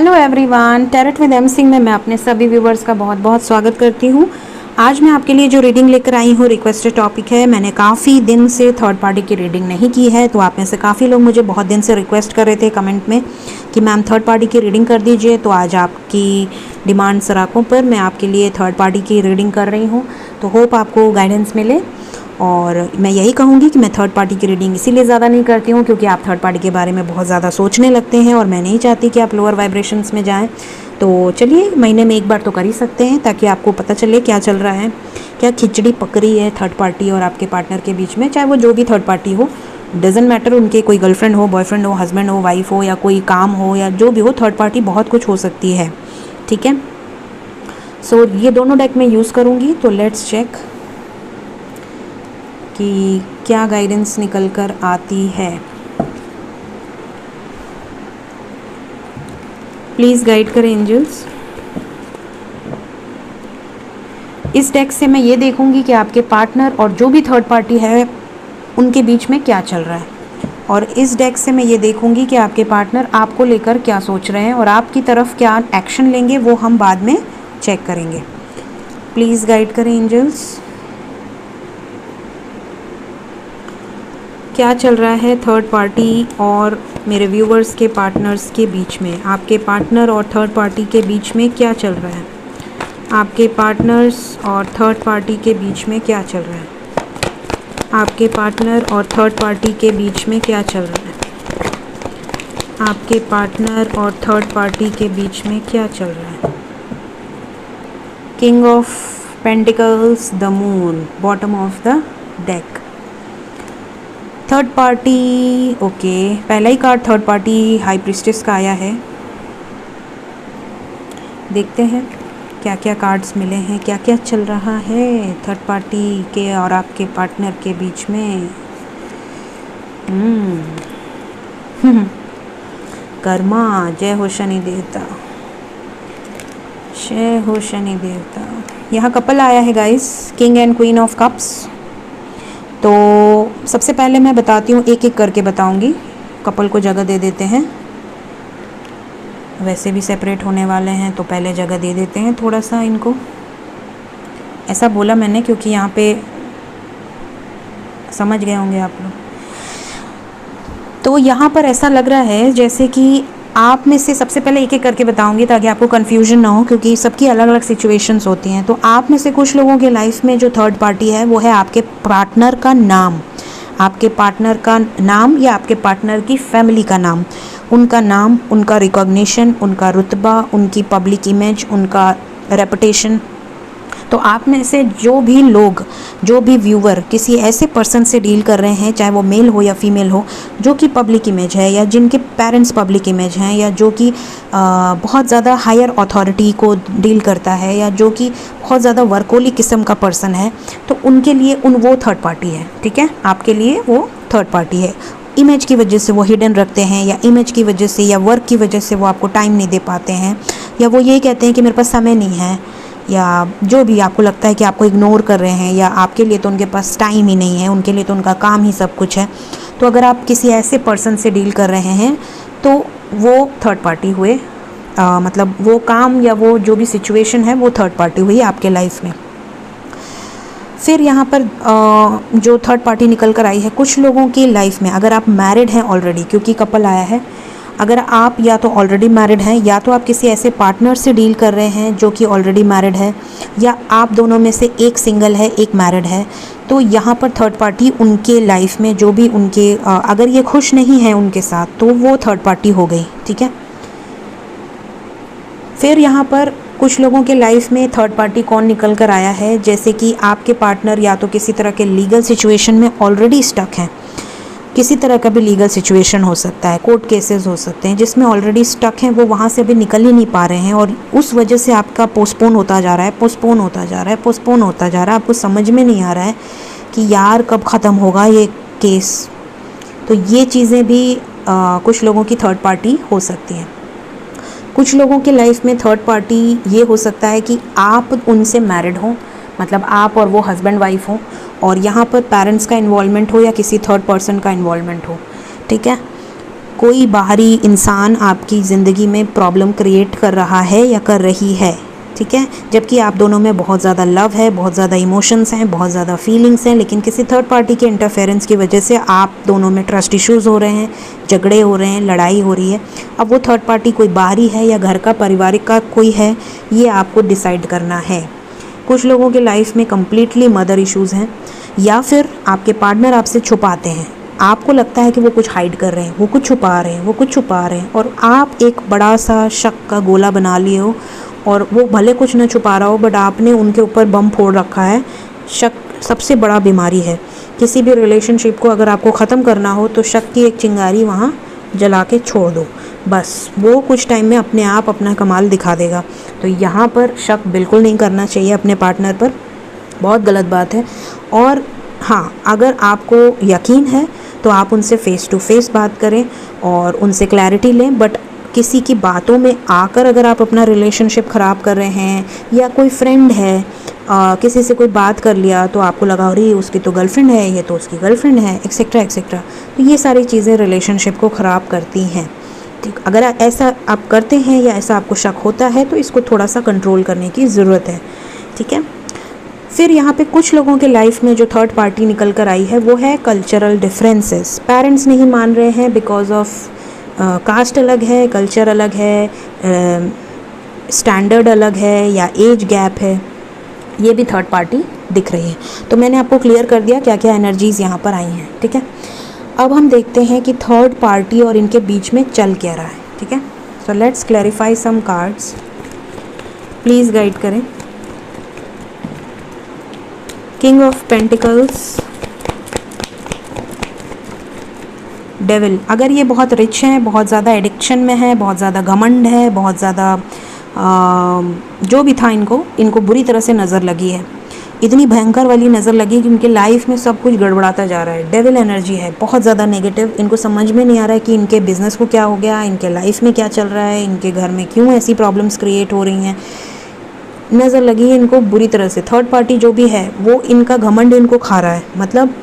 Hello everyone, tarot with M Singh में मैं अपने सभी व्यूवर्स का बहुत बहुत स्वागत करती हूँ। आज मैं आपके लिए जो रीडिंग लेकर आई हूँ रिक्वेस्टेड टॉपिक है। मैंने काफ़ी दिन से थर्ड पार्टी की रीडिंग नहीं की है, तो आप में से काफ़ी लोग मुझे बहुत दिन से रिक्वेस्ट कर रहे थे कमेंट में कि मैम थर्ड पार्टी की रीडिंग कर दीजिए। तो आज आपकी डिमांड सराखों पर मैं आपके लिए थर्ड पार्टी की रीडिंग कर रही हूँ। तो होप आपको गाइडेंस मिले। और मैं यही कहूँगी कि मैं थर्ड पार्टी की रीडिंग इसीलिए ज़्यादा नहीं करती हूँ क्योंकि आप थर्ड पार्टी के बारे में बहुत ज़्यादा सोचने लगते हैं और मैं नहीं चाहती कि आप लोअर वाइब्रेशंस में जाएं। तो चलिए, महीने में एक बार तो कर ही सकते हैं ताकि आपको पता चले क्या चल रहा है, क्या खिचड़ी पक रही है थर्ड पार्टी और आपके पार्टनर के बीच में। चाहे वो जो भी थर्ड पार्टी हो, डजेंट मैटर, उनके कोई गर्लफ्रेंड हो, बॉयफ्रेंड हो, हस्बैंड हो, वाइफ हो, या कोई काम हो, या जो भी हो, थर्ड पार्टी बहुत कुछ हो सकती है। ठीक है, सो ये दोनों डेक में यूज़ करूँगी। तो लेट्स चेक कि क्या गाइडेंस निकल कर आती है। प्लीज़ गाइड करें एंजल्स। इस डेक से मैं ये देखूंगी कि आपके पार्टनर और जो भी थर्ड पार्टी है उनके बीच में क्या चल रहा है, और इस डेक से मैं ये देखूंगी कि आपके पार्टनर आपको लेकर क्या सोच रहे हैं और आपकी तरफ क्या एक्शन लेंगे, वो हम बाद में चेक करेंगे। प्लीज़ गाइड करें एंजल्स। क्या चल रहा है थर्ड पार्टी और मेरे व्यूवर्स के पार्टनर्स के बीच में। आपके पार्टनर और थर्ड पार्टी के बीच में क्या चल रहा है। आपके पार्टनर्स और थर्ड पार्टी के बीच में क्या चल रहा है। आपके पार्टनर और थर्ड पार्टी के बीच में क्या चल रहा है। आपके पार्टनर और थर्ड पार्टी के बीच में क्या चल रहा है। King of pentacles, the moon, bottom of the deck. Third party, okay, पहला ही card third party high priestess का आया है। देखते हैं क्या क्या कार्ड्स मिले हैं, क्या क्या चल रहा है थर्ड पार्टी के और आपके पार्टनर के बीच में। कर्मा, जय हो शनि देवता, जय हो शनि देवता। यहाँ कपल आया है guys, king and queen of cups. तो सबसे पहले मैं बताती हूँ, एक एक करके बताऊँगी, कपल को जगह दे देते हैं। वैसे भी सेपरेट होने वाले हैं तो पहले जगह दे देते हैं थोड़ा सा इनको। ऐसा बोला मैंने क्योंकि यहाँ पे समझ गए होंगे आप लोग। तो यहाँ पर ऐसा लग रहा है जैसे कि आप में से, सबसे पहले एक एक करके बताऊंगी ताकि आपको कन्फ्यूजन ना हो, क्योंकि सबकी अलग अलग सिचुएशंस होती हैं। तो आप में से कुछ लोगों के लाइफ में जो थर्ड पार्टी है वो है आपके पार्टनर का नाम, आपके पार्टनर का नाम या आपके पार्टनर की फैमिली का नाम, उनका नाम, उनका रिकॉग्निशन, उनका रुतबा, उनकी पब्लिक इमेज, उनका रेपुटेशन। तो आप में से जो भी लोग, जो भी व्यूवर किसी ऐसे पर्सन से डील कर रहे हैं, चाहे वो मेल हो या फीमेल हो, जो कि पब्लिक इमेज है या जिनके पेरेंट्स पब्लिक इमेज हैं, या जो कि बहुत ज़्यादा हायर अथॉरिटी को डील करता है, या जो कि बहुत ज़्यादा वर्कोली किस्म का पर्सन है, तो उनके लिए वो थर्ड पार्टी है। ठीक है, आपके लिए वो थर्ड पार्टी है। इमेज की वजह से वो हिडन रखते हैं, या इमेज की वजह से या वर्क की वजह से वो आपको टाइम नहीं दे पाते हैं, या वो यही कहते हैं कि मेरे पास समय नहीं है, या जो भी आपको लगता है कि आपको इग्नोर कर रहे हैं, या आपके लिए तो उनके पास टाइम ही नहीं है, उनके लिए तो उनका काम ही सब कुछ है। तो अगर आप किसी ऐसे पर्सन से डील कर रहे हैं तो वो थर्ड पार्टी हुए, मतलब वो काम या वो जो भी सिचुएशन है वो थर्ड पार्टी हुई आपके लाइफ में। फिर यहाँ पर जो थर्ड पार्टी निकल कर आई है कुछ लोगों की लाइफ में, अगर आप मैरिड हैं ऑलरेडी, क्योंकि कपल आया है, अगर आप या तो ऑलरेडी मैरिड हैं या तो आप किसी ऐसे पार्टनर से डील कर रहे हैं जो कि ऑलरेडी मैरिड है, या आप दोनों में से एक सिंगल है एक मैरिड है, तो यहाँ पर थर्ड पार्टी उनके लाइफ में जो भी उनके अगर ये खुश नहीं है उनके साथ तो वो थर्ड पार्टी हो गई। ठीक है, फिर यहाँ पर कुछ लोगों के लाइफ में थर्ड पार्टी कौन निकल कर आया है, जैसे कि आपके पार्टनर या तो किसी तरह के लीगल सिचुएशन में ऑलरेडी स्टक हैं, किसी तरह का भी लीगल सिचुएशन हो सकता है, कोर्ट केसेस हो सकते हैं जिसमें ऑलरेडी स्टक हैं, वो वहाँ से भी निकल ही नहीं पा रहे हैं, और उस वजह से आपका पोस्टपोन होता जा रहा है, पोस्टपोन होता जा रहा है, पोस्टपोन होता जा रहा है। आपको समझ में नहीं आ रहा है कि यार कब ख़त्म होगा ये केस। तो ये चीज़ें भी कुछ लोगों की थर्ड पार्टी हो सकती हैं। कुछ लोगों के लाइफ में थर्ड पार्टी ये हो सकता है कि आप उनसे मैरिड हो, मतलब आप और वो हस्बैंड वाइफ हो, और यहाँ पर पेरेंट्स का इन्वॉल्वमेंट हो या किसी थर्ड पर्सन का इन्वॉल्वमेंट हो। ठीक है, कोई बाहरी इंसान आपकी ज़िंदगी में प्रॉब्लम क्रिएट कर रहा है या कर रही है, ठीक है। जबकि आप दोनों में बहुत ज़्यादा लव है, बहुत ज़्यादा इमोशंस हैं, बहुत ज़्यादा फीलिंग्स हैं, लेकिन किसी थर्ड पार्टी के इंटरफेरेंस की वजह से आप दोनों में ट्रस्ट इश्यूज़ हो रहे हैं, झगड़े हो रहे हैं, लड़ाई हो रही है। अब वो थर्ड पार्टी कोई बाहरी है या घर का पारिवारिक का कोई है, ये आपको डिसाइड करना है। कुछ लोगों के लाइफ में कम्प्लीटली मदर इश्यूज़ हैं, या फिर आपके पार्टनर आपसे छुपाते हैं। आपको लगता है कि वो कुछ हाइड कर रहे हैं, वो कुछ छुपा रहे हैं, वो कुछ छुपा रहे हैं, और आप एक बड़ा सा शक का गोला बना लिए हो, और वो भले कुछ न छुपा रहा हो बट आपने उनके ऊपर बम फोड़ रखा है। शक सबसे बड़ा बीमारी है। किसी भी रिलेशनशिप को अगर आपको ख़त्म करना हो तो शक की एक चिंगारी वहाँ जला के छोड़ दो, बस वो कुछ टाइम में अपने आप अपना कमाल दिखा देगा। तो यहाँ पर शक बिल्कुल नहीं करना चाहिए अपने पार्टनर पर, बहुत गलत बात है। और हाँ, अगर आपको यकीन है तो आप उनसे फ़ेस टू फेस बात करें और उनसे क्लैरिटी लें, बट किसी की बातों में आकर अगर आप अपना रिलेशनशिप ख़राब कर रहे हैं, या कोई फ्रेंड है किसी से कोई बात कर लिया तो आपको लगा अरे उसकी तो गर्लफ्रेंड है, ये तो उसकी गर्लफ्रेंड है, एक्सेट्रा एक्सेट्रा, तो ये सारी चीज़ें रिलेशनशिप को ख़राब करती हैं। ठीक, अगर ऐसा आप करते हैं या ऐसा आपको शक होता है तो इसको थोड़ा सा कंट्रोल करने की ज़रूरत है, ठीक है। फिर यहाँ पे कुछ लोगों के लाइफ में जो थर्ड पार्टी निकल कर आई है वो है कल्चरल डिफरेंसेस। पेरेंट्स नहीं मान रहे हैं बिकॉज ऑफ कास्ट अलग है, कल्चर अलग है, स्टैंडर्ड अलग है, या एज गैप है, ये भी थर्ड पार्टी दिख रही है। तो मैंने आपको क्लियर कर दिया क्या क्या एनर्जीज़ यहाँ पर आई हैं, ठीक है। अब हम देखते हैं कि थर्ड पार्टी और इनके बीच में चल क्या रहा है, ठीक है। So let's clarify some cards, please guide करें। King of pentacles, devil. अगर ये बहुत रिच हैं, बहुत ज़्यादा एडिक्शन में है, बहुत ज़्यादा घमंड है, बहुत ज़्यादा जो भी था इनको बुरी तरह से नज़र लगी है, इतनी भयंकर वाली नज़र लगी कि उनके लाइफ में सब कुछ गड़बड़ाता जा रहा है। डेविल एनर्जी है, बहुत ज़्यादा नेगेटिव। इनको समझ में नहीं आ रहा है कि इनके बिज़नेस को क्या हो गया, इनके लाइफ में क्या चल रहा है, इनके घर में क्यों ऐसी प्रॉब्लम्स क्रिएट हो रही हैं। नज़र लगी है इनको बुरी तरह से। थर्ड पार्टी जो भी है वो इनका घमंड इनको खा रहा है। मतलब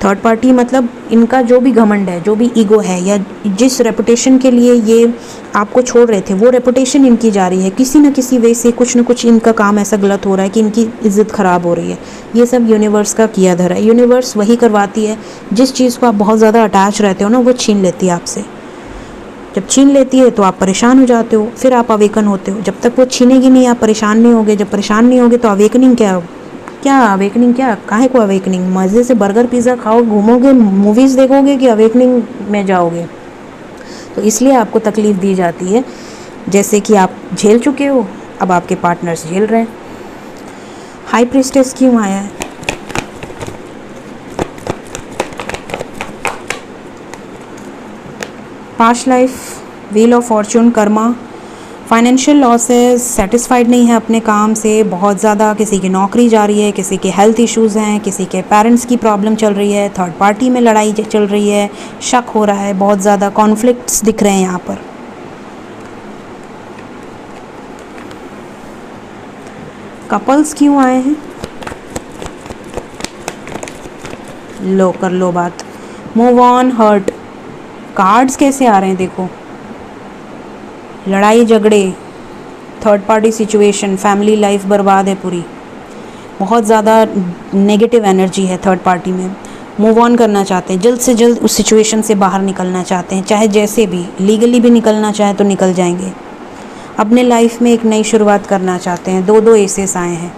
थर्ड पार्टी मतलब इनका जो भी घमंड है, जो भी ईगो है, या जिस रेपुटेशन के लिए ये आपको छोड़ रहे थे वो रेपुटेशन इनकी जा रही है। किसी न किसी वे से कुछ न कुछ इनका काम ऐसा गलत हो रहा है कि इनकी इज्जत ख़राब हो रही है। ये सब यूनिवर्स का किया धरा है। यूनिवर्स वही करवाती है, जिस चीज़ को आप बहुत ज़्यादा अटैच रहते हो ना वो छीन लेती है आपसे। जब छीन लेती है तो आप परेशान हो जाते हो, फिर आप अवेकन होते हो। जब तक वो छीनेगी नहीं आप परेशान नहीं होगे। जब परेशान नहीं होगे तो अवेकनिंग क्या अवेकनिंग क्या, काहे को अवेकनिंग? मज़े से बर्गर पिज़्ज़ा खाओ, घूमोगे, मूवीज़ देखोगे, कि अवेकनिंग में जाओगे? तो इसलिए आपको तकलीफ़ दी जाती है, जैसे कि आप झेल चुके हो, अब आपके पार्टनर्स झेल रहे हैं। हाई प्रीस्टेस क्यों आया है? Past life, wheel of Fortune, Karma, financial losses, satisfied नहीं है अपने काम से बहुत ज़्यादा, किसी की नौकरी जा रही है, किसी के हेल्थ इश्यूज़ हैं, किसी के पेरेंट्स की प्रॉब्लम चल रही है, थर्ड पार्टी में लड़ाई चल रही है, शक हो रहा है, बहुत ज़्यादा कॉन्फ्लिक्ट्स दिख रहे हैं यहाँ पर। कपल्स क्यों आए हैं? लो कर लो बात। Move on, hurt. कार्ड्स कैसे आ रहे हैं देखो, लड़ाई झगड़े, third party situation, family life बर्बाद है पूरी, बहुत ज़्यादा नेगेटिव एनर्जी है थर्ड पार्टी में। मूव ऑन करना चाहते हैं, जल्द से जल्द उस सिचुएशन से बाहर निकलना चाहते हैं, चाहे जैसे भी, लीगली भी निकलना चाहे तो निकल जाएंगे। अपने लाइफ में एक नई शुरुआत करना चाहते हैं। दो एसेस आए हैं,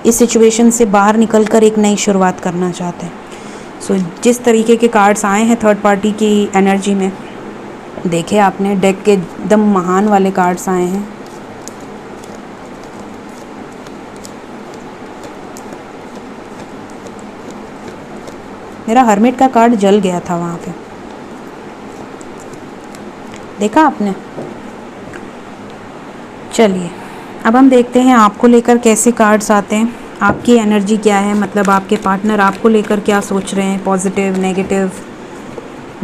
इस सिचुएशन से बाहर निकल कर एक नई शुरुआत करना चाहते हैं। सो जिस तरीके के कार्ड्स आए हैं थर्ड पार्टी की एनर्जी में, देखे आपने, डेक के एकदम महान वाले कार्ड्स आए हैं। मेरा हर्मिट का कार्ड जल गया था वहाँ पे, देखा आपने? चलिए अब हम देखते हैं आपको लेकर कैसे कार्ड्स आते हैं, आपकी एनर्जी क्या है, मतलब आपके पार्टनर आपको लेकर क्या सोच रहे हैं, पॉजिटिव नेगेटिव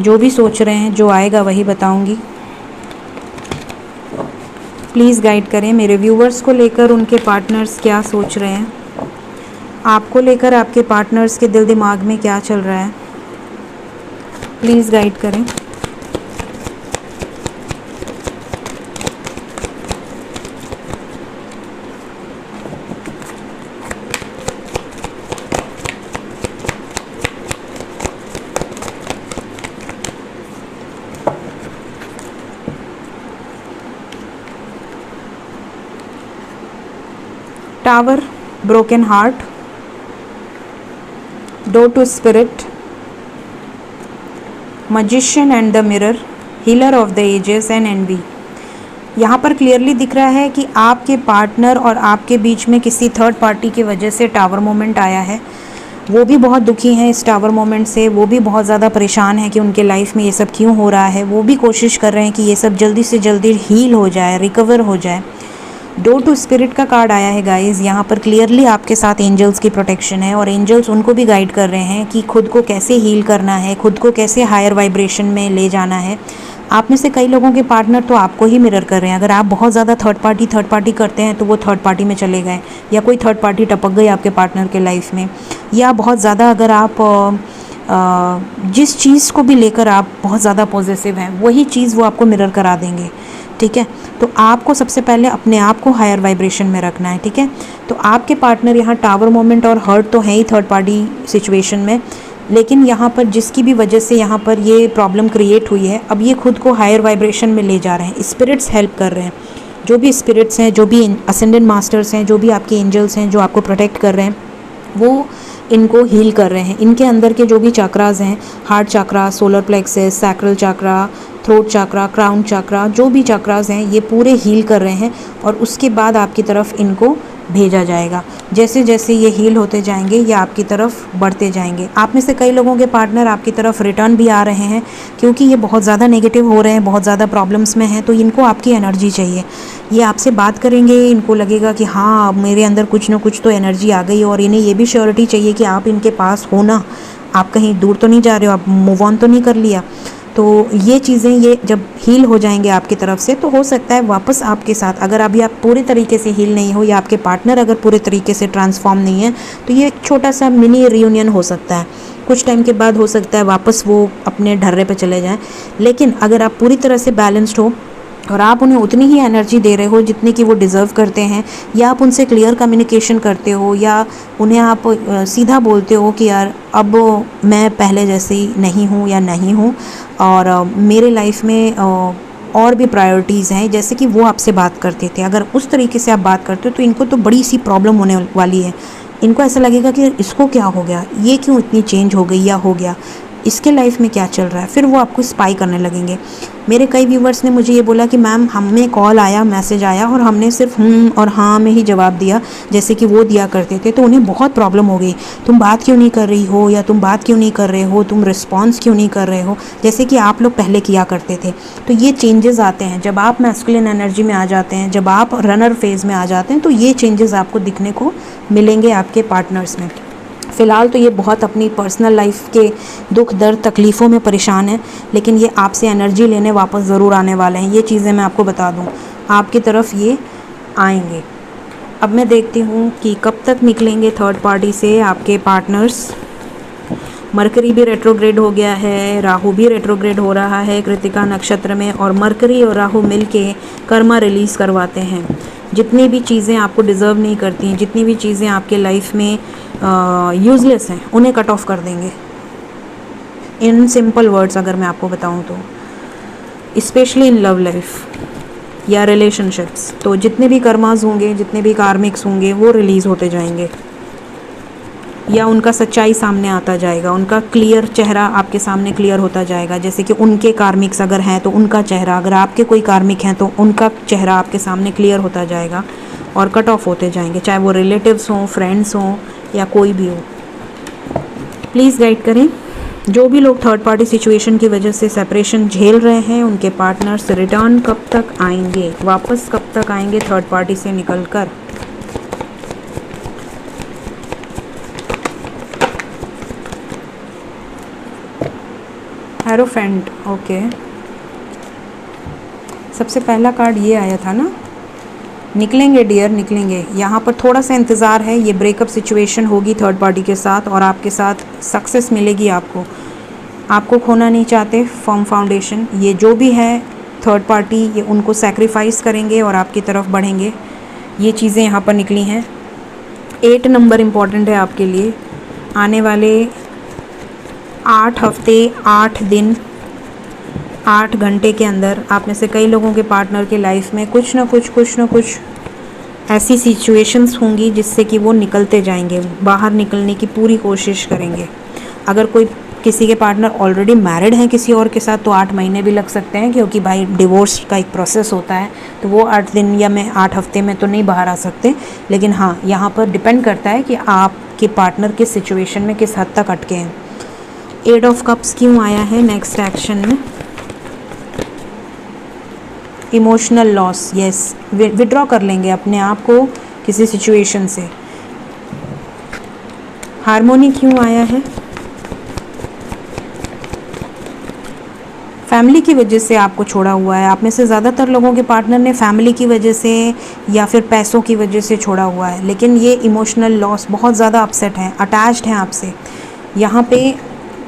जो भी सोच रहे हैं, जो आएगा वही बताऊंगी। प्लीज़ गाइड करें मेरे व्यूवर्स को लेकर, उनके पार्टनर्स क्या सोच रहे हैं, आपको लेकर आपके पार्टनर्स के दिल दिमाग में क्या चल रहा है, प्लीज़ गाइड करें। Tower, broken heart, door to spirit, magician and the mirror, healer of the ages and envy. यहाँ पर क्लियरली दिख रहा है कि आपके पार्टनर और आपके बीच में किसी थर्ड पार्टी की वजह से टावर मोमेंट आया है। वो भी बहुत दुखी हैं इस टावर मोमेंट से, वो भी बहुत ज़्यादा परेशान है कि उनके लाइफ में ये सब क्यों हो रहा है। वो भी कोशिश कर रहे हैं कि ये सब जल्दी से जल्दी हील हो जाए, रिकवर हो जाए। डोर टू स्पिरिट का कार्ड आया है गाइस। यहाँ पर क्लियरली आपके साथ एंजल्स की प्रोटेक्शन है और एंजल्स उनको भी गाइड कर रहे हैं कि खुद को कैसे हील करना है, खुद को कैसे हायर वाइब्रेशन में ले जाना है। आप में से कई लोगों के पार्टनर तो आपको ही मिरर कर रहे हैं। अगर आप बहुत ज़्यादा थर्ड पार्टी करते हैं तो वो थर्ड पार्टी में चले गए, या कोई थर्ड पार्टी टपक गई आपके पार्टनर के लाइफ में, या बहुत ज़्यादा अगर आप जिस चीज़ को भी लेकर आप बहुत ज़्यादा पॉजिटिव हैं, वही चीज़ वो आपको मिरर करा देंगे। ठीक है, तो आपको सबसे पहले अपने आप को हायर वाइब्रेशन में रखना है। ठीक है, तो आपके पार्टनर यहाँ टावर मोमेंट और हर्ट तो है ही थर्ड पार्टी सिचुएशन में, लेकिन यहाँ पर जिसकी भी वजह से यहाँ पर ये प्रॉब्लम क्रिएट हुई है, अब ये खुद को हायर वाइब्रेशन में ले जा रहे हैं। स्पिरिट्स हेल्प कर रहे हैं, जो भी स्पिरिट्स हैं, जो भी असेंडेंट मास्टर्स हैं, जो भी आपके एंजल्स हैं जो आपको प्रोटेक्ट कर रहे हैं, वो इनको हील कर रहे हैं। इनके अंदर के जो भी चक्रास हैं, हार्ट चक्रा, सोलर प्लेक्सस, सैक्रल चक्रा, थ्रोट चक्रा, क्राउन चक्रा, जो भी चक्रास हैं ये पूरे हील कर रहे हैं और उसके बाद आपकी तरफ इनको भेजा जाएगा। जैसे जैसे ये हील होते जाएंगे ये आपकी तरफ बढ़ते जाएंगे। आप में से कई लोगों के पार्टनर आपकी तरफ रिटर्न भी आ रहे हैं क्योंकि ये बहुत ज़्यादा नेगेटिव हो रहे हैं, बहुत ज़्यादा प्रॉब्लम्स में हैं, तो इनको आपकी एनर्जी चाहिए। ये आपसे बात करेंगे, इनको लगेगा कि हाँ मेरे अंदर कुछ ना कुछ तो एनर्जी आ गई, और इन्हें ये भी श्योरिटी चाहिए कि आप इनके पास हो ना, आप कहीं दूर तो नहीं जा रहे हो, आप मूव ऑन तो नहीं कर लिया। तो ये चीज़ें ये जब हील हो जाएंगे आपकी तरफ से, तो हो सकता है वापस आपके साथ, अगर अभी आप पूरे तरीके से हील नहीं हो या आपके पार्टनर अगर पूरे तरीके से ट्रांसफॉर्म नहीं है, तो ये एक छोटा सा मिनी रियूनियन हो सकता है। कुछ टाइम के बाद हो सकता है वापस वो अपने ढर्रे पे चले जाएं। लेकिन अगर आप पूरी तरह से बैलेंस्ड हो और आप उन्हें उतनी ही एनर्जी दे रहे हो जितनी कि वो डिज़र्व करते हैं, या आप उनसे क्लियर कम्युनिकेशन करते हो, या उन्हें आप सीधा बोलते हो कि यार अब मैं पहले जैसी नहीं हूँ या नहीं हूँ, और मेरे लाइफ में और भी प्रायोरिटीज़ हैं जैसे कि वो आपसे बात करते थे। अगर उस तरीके से आप बात करते हो तो इनको तो बड़ी सी प्रॉब्लम होने वाली है। इनको ऐसा लगेगा कि इसको क्या हो गया, ये क्यों इतनी चेंज हो गई या हो गया, इसके लाइफ में क्या चल रहा है। फिर वो आपको स्पाई करने लगेंगे। मेरे कई व्यूवर्स ने मुझे ये बोला कि मैम हमें कॉल आया, मैसेज आया और हमने सिर्फ और हाँ में ही जवाब दिया जैसे कि वो दिया करते थे, तो उन्हें बहुत प्रॉब्लम हो गई। तुम बात क्यों नहीं कर रही हो, या तुम बात क्यों नहीं कर रहे हो, तुम रिस्पॉन्स क्यों नहीं कर रहे हो जैसे कि आप लोग पहले किया करते थे। तो ये चेंजेस आते हैं जब आप मैस्कुलिन एनर्जी में आ जाते हैं, जब आप रनर फेज़ में आ जाते हैं, तो ये चेंजेस आपको दिखने को मिलेंगे आपके पार्टनर्स में। फ़िलहाल तो ये बहुत अपनी पर्सनल लाइफ के दुख दर्द तकलीफ़ों में परेशान है, लेकिन ये आपसे एनर्जी लेने वापस ज़रूर आने वाले हैं। ये चीज़ें मैं आपको बता दूं, आपकी तरफ ये आएंगे। अब मैं देखती हूँ कि कब तक निकलेंगे थर्ड पार्टी से आपके पार्टनर्स। मरकरी भी रेट्रोग्रेड हो गया है, राहु भी रेट्रोग्रेड हो रहा है कृतिका नक्षत्र में, और मरकरी और राहु मिल के कर्मा रिलीज़ करवाते हैं। जितनी भी चीज़ें आपको डिज़र्व नहीं करती हैं, जितनी भी चीज़ें आपके लाइफ में यूज़लेस हैं, उन्हें कट ऑफ कर देंगे। इन सिंपल वर्ड्स अगर मैं आपको बताऊं तो, स्पेशली इन लव लाइफ या रिलेशनशिप्स, तो जितने भी कर्मास होंगे, जितने भी कार्मिक्स होंगे, वो रिलीज़ होते जाएंगे, या उनका सच्चाई सामने आता जाएगा, उनका क्लियर चेहरा आपके सामने क्लियर होता जाएगा। जैसे कि उनके कार्मिक्स अगर हैं तो उनका चेहरा, अगर आपके कोई कार्मिक हैं तो उनका चेहरा आपके सामने क्लियर होता जाएगा और कट ऑफ होते जाएंगे, चाहे वो रिलेटिव्स हों, फ्रेंड्स हों, या कोई भी हो। प्लीज़ गाइड करें। जो भी लोग थर्ड पार्टी सिचुएशन की वजह से सेपरेशन झेल रहे हैं, उनके पार्टनर्स रिटर्न कब तक आएंगे, वापस कब तक आएंगे थर्ड पार्टी से निकल कर। Hierophant, okay. सबसे पहला कार्ड ये आया था ना, निकलेंगे डियर, निकलेंगे। यहाँ पर थोड़ा सा इंतज़ार है, ये ब्रेकअप सिचुएशन होगी थर्ड पार्टी के साथ और आपके साथ सक्सेस मिलेगी आपको खोना नहीं चाहते। फर्म फाउंडेशन, ये जो भी है थर्ड पार्टी, ये उनको सैक्रिफाइस करेंगे और आपकी तरफ बढ़ेंगे। ये चीज़ें यहाँ पर निकली हैं। 8 नंबर इम्पॉर्टेंट है आपके लिए। आने वाले 8 हफ्ते, 8 दिन, 8 घंटे के अंदर आप में से कई लोगों के पार्टनर के लाइफ में कुछ ना कुछ ऐसी सिचुएशंस होंगी जिससे कि वो निकलते जाएंगे, बाहर निकलने की पूरी कोशिश करेंगे। अगर कोई किसी के पार्टनर ऑलरेडी मैरिड हैं किसी और के साथ तो 8 महीने भी लग सकते हैं, क्योंकि भाई डिवोर्स का एक प्रोसेस होता है, तो वो 8 दिन या मैं 8 हफ्ते में तो नहीं बाहर आ सकते। लेकिन हाँ, यहाँ पर डिपेंड करता है कि आपके पार्टनर किस सिचुएशन में किस हद तक अटके हैं। 8 ऑफ कप्स क्यों आया है नेक्स्ट एक्शन में? इमोशनल लॉस, यस, विड्रॉ कर लेंगे अपने आप को किसी सिचुएशन से। हार्मोनी क्यों आया है? फैमिली की वजह से आपको छोड़ा हुआ है। आप में से ज़्यादातर लोगों के पार्टनर ने फैमिली की वजह से या फिर पैसों की वजह से छोड़ा हुआ है, लेकिन ये इमोशनल लॉस, बहुत ज़्यादा अपसेट हैं, अटैच्ड हैं आपसे। यहाँ पे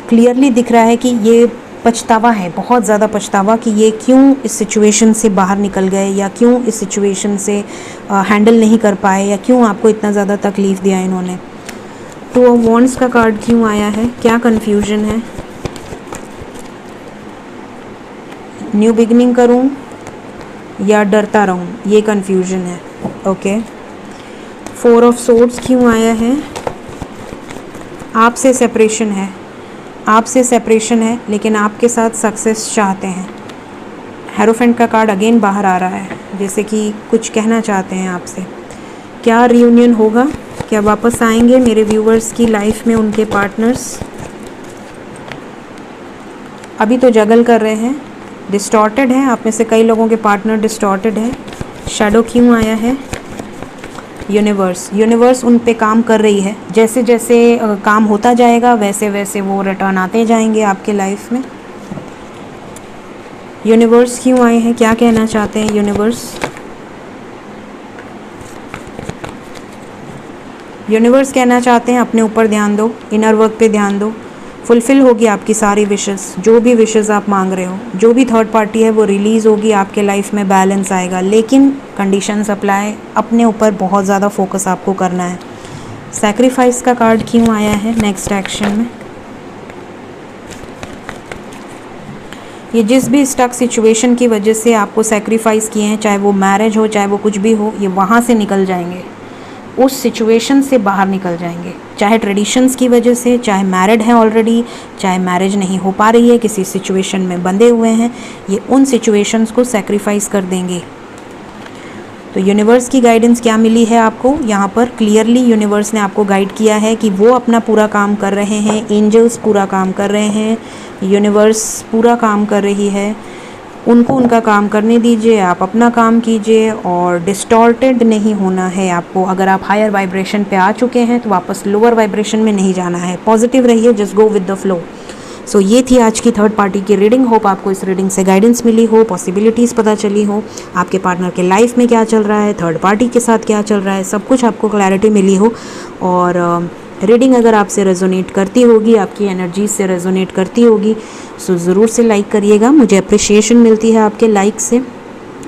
क्लियरली दिख रहा है कि ये पछतावा है, बहुत ज़्यादा पछतावा कि ये क्यों इस सिचुएशन से बाहर निकल गए, या क्यों इस सिचुएशन से हैंडल नहीं कर पाए, या क्यों आपको इतना ज़्यादा तकलीफ़ दिया इन्होंने। 2 ऑफ वॉन्ड्स का कार्ड क्यों आया है? क्या कन्फ्यूजन है? न्यू बिगनिंग करूं या डरता रहूं, ये कन्फ्यूजन है। ओके। 4 ऑफ सोर्ड्स क्यों आया है? आपसे सेपरेशन है, आपसे सेपरेशन है, लेकिन आपके साथ सक्सेस चाहते हैं। हेरोफेंट का कार्ड अगेन बाहर आ रहा है, जैसे कि कुछ कहना चाहते हैं आपसे। क्या रियूनियन होगा? क्या वापस आएंगे मेरे व्यूवर्स की लाइफ में उनके पार्टनर्स? अभी तो जगल कर रहे हैं, डिस्टॉर्टेड हैं, आप में से कई लोगों के पार्टनर डिस्टॉर्टेड हैं। शैडो क्यों आया है? यूनिवर्स उन पे काम कर रही है, जैसे जैसे काम होता जाएगा वैसे वैसे वो रिटर्न आते जाएंगे आपके लाइफ में। यूनिवर्स क्यों आए हैं? क्या कहना चाहते हैं यूनिवर्स? यूनिवर्स कहना चाहते हैं अपने ऊपर ध्यान दो, इनर वर्क पे ध्यान दो, फुलफ़िल होगी आपकी सारी विशेस, जो भी विशेस आप मांग रहे हो। जो भी थर्ड पार्टी है वो रिलीज़ होगी आपके लाइफ में, बैलेंस आएगा, लेकिन कंडीशंस अप्लाई, अपने ऊपर बहुत ज़्यादा फोकस आपको करना है। सैक्रिफाइस का कार्ड क्यों आया है नेक्स्ट एक्शन में? ये जिस भी स्टक सिचुएशन की वजह से आपको सैक्रिफाइस किए हैं, चाहे वो मैरिज हो चाहे वो कुछ भी हो, ये वहाँ से निकल जाएंगे, उस सिचुएशन से बाहर निकल जाएंगे। चाहे ट्रेडिशंस की वजह से, चाहे मैरिड हैं ऑलरेडी, चाहे मैरिज नहीं हो पा रही है, किसी सिचुएशन में बंधे हुए हैं, ये उन सिचुएशंस को सैक्रिफाइस कर देंगे। तो यूनिवर्स की गाइडेंस क्या मिली है आपको? यहाँ पर क्लियरली यूनिवर्स ने आपको गाइड किया है कि वो अपना पूरा काम कर रहे हैं, एंजल्स पूरा काम कर रहे हैं, यूनिवर्स पूरा काम कर रही है। उनको उनका काम करने दीजिए, आप अपना काम कीजिए, और डिस्टॉर्टेड नहीं होना है आपको। अगर आप हायर वाइब्रेशन पे आ चुके हैं तो वापस लोअर वाइब्रेशन में नहीं जाना है। पॉजिटिव रहिए, just go with the flow. So ये थी आज की थर्ड पार्टी की रीडिंग। होप आपको इस रीडिंग से गाइडेंस मिली हो, पॉसिबिलिटीज़ पता चली हो, आपके पार्टनर के लाइफ में क्या चल रहा है, थर्ड पार्टी के साथ क्या चल रहा है, सब कुछ आपको क्लैरिटी मिली हो। और रीडिंग अगर आपसे रेजोनेट करती होगी, आपकी एनर्जी से रेजोनेट करती होगी, सो ज़रूर से लाइक करिएगा। मुझे अप्रिशिएशन मिलती है आपके लाइक से,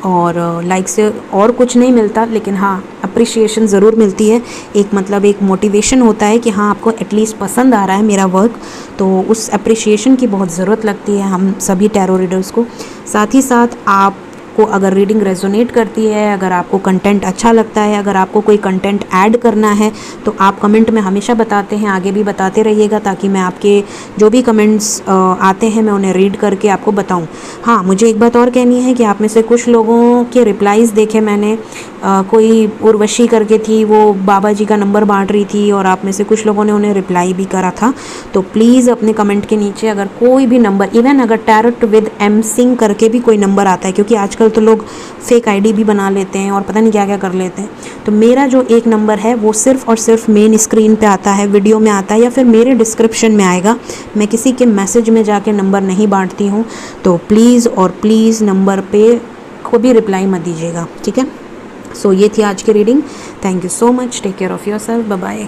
और लाइक से और कुछ नहीं मिलता, लेकिन हाँ अप्रिशिएशन ज़रूर मिलती है। एक मतलब एक मोटिवेशन होता है कि हाँ आपको एटलीस्ट पसंद आ रहा है मेरा वर्क, तो उस अप्रिशिएशन की बहुत ज़रूरत लगती है हम सभी टैरो रीडर्स को। साथ ही साथ आप को अगर रीडिंग रेजोनेट करती है, अगर आपको कंटेंट अच्छा लगता है, अगर आपको कोई कंटेंट ऐड करना है, तो आप कमेंट में हमेशा बताते हैं, आगे भी बताते रहिएगा, ताकि मैं आपके जो भी कमेंट्स आते हैं मैं उन्हें रीड करके आपको बताऊं। हाँ, मुझे एक बात और कहनी है कि आप में से कुछ लोगों के रिप्लाईज़ देखे मैंने, कोई उर्वशी करके थी, वो बाबा जी का नंबर बांट रही थी, और आप में से कुछ लोगों ने उन्हें रिप्लाई भी करा था। तो प्लीज़ अपने कमेंट के नीचे अगर कोई भी नंबर, इवन अगर टैरोट विद एम सिंह करके भी कोई नंबर आता है, क्योंकि आजकल तो लोग फेक आईडी भी बना लेते हैं और पता नहीं क्या क्या कर लेते हैं, तो मेरा जो एक नंबर है वो सिर्फ और सिर्फ मेन स्क्रीन पे आता है, वीडियो में आता है, या फिर मेरे डिस्क्रिप्शन में आएगा। मैं किसी के मैसेज में जाके नंबर नहीं बांटती हूँ, तो प्लीज़ और प्लीज़ नंबर पे को भी रिप्लाई मत दीजिएगा, ठीक है। सो ये थी आज की reading. Thank you so much, take care of yourself, bye bye.